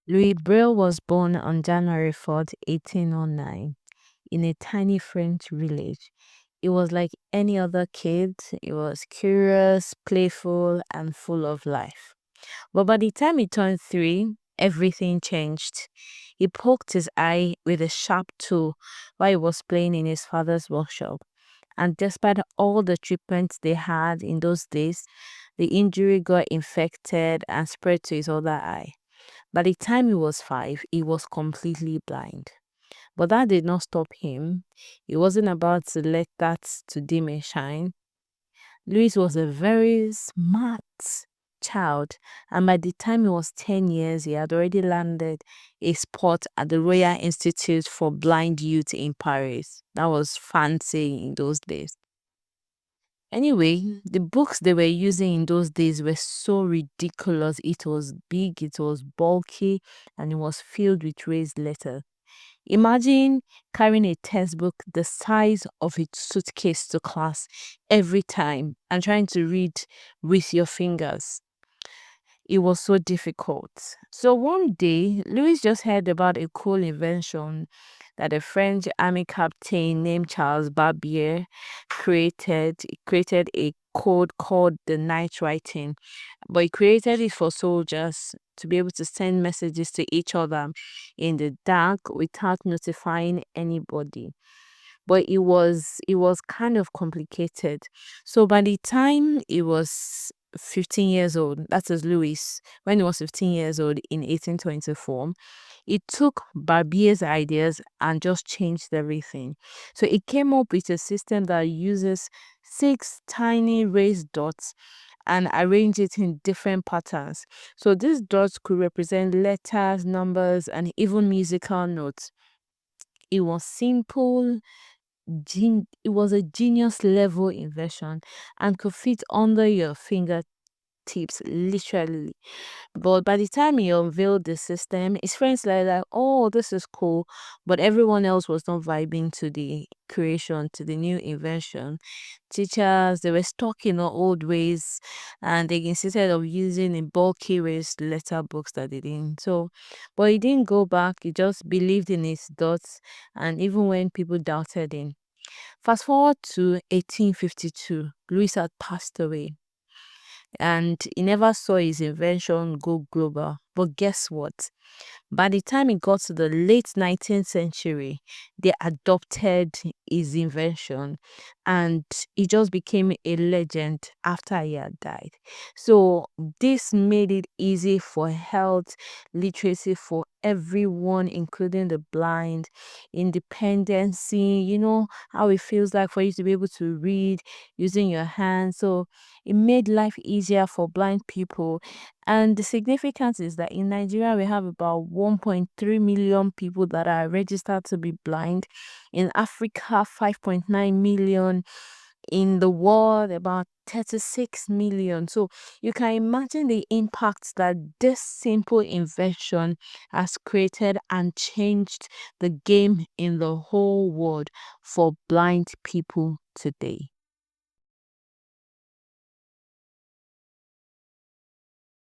Louis Braille was born on January 4th, 1809, in a tiny French village. He was like any other kid. He was curious, playful, and full of life. But by the time he turned 3, everything changed. He poked his eye with a sharp tool while he was playing in his father's workshop. And despite all the treatments they had in those days, the injury got infected and spread to his other eye. By the time he was 5, he was completely blind. But that did not stop him. He wasn't about to let that to dim and shine. Louis was a very smart child, and by the time he was 10 years, he had already landed a spot at the Royal Institute for Blind Youth in Paris. That was fancy in those days. Anyway, the books they were using in those days were so ridiculous. It was big, it was bulky, and it was filled with raised letters. Imagine carrying a textbook the size of a suitcase to class every time and trying to read with your fingers. It was so difficult. So one day, Louis just heard about a cool invention that a French army captain named Charles Barbier created. He created a code called the night writing, but he created it for soldiers to be able to send messages to each other in the dark without notifying anybody. But it was kind of complicated. So by the time he was 15 years old, that is Louis, when he was 15 years old in 1824, it took Barbier's ideas and just changed everything. So it came up with a system that uses 6 tiny raised dots and arrange it in different patterns. So these dots could represent letters, numbers, and even musical notes. It was simple, it was a genius level invention and could fit under your fingertips, literally. But by the time he unveiled the system, his friends like, oh, this is cool. But everyone else was not vibing to the creation, to the new invention. Teachers, they were stuck in the old ways and they insisted of using a bulky raised letter books that they didn't. So, but he didn't go back. He just believed in his dots. And even when people doubted him. Fast forward to 1852, Louis had passed away and he never saw his invention go global. But guess what? By the time it got to the late 19th century, they adopted his invention and he just became a legend after he had died. So, this made it easy for health literacy for everyone, including the blind, independency, how it feels like for you to be able to read using your hands. So, it made life easier for blind people, and the significance is that in Nigeria, we have about 1.3 million people that are registered to be blind. In Africa, 5.9 million. In the world, about 36 million. So you can imagine the impact that this simple invention has created and changed the game in the whole world for blind people today.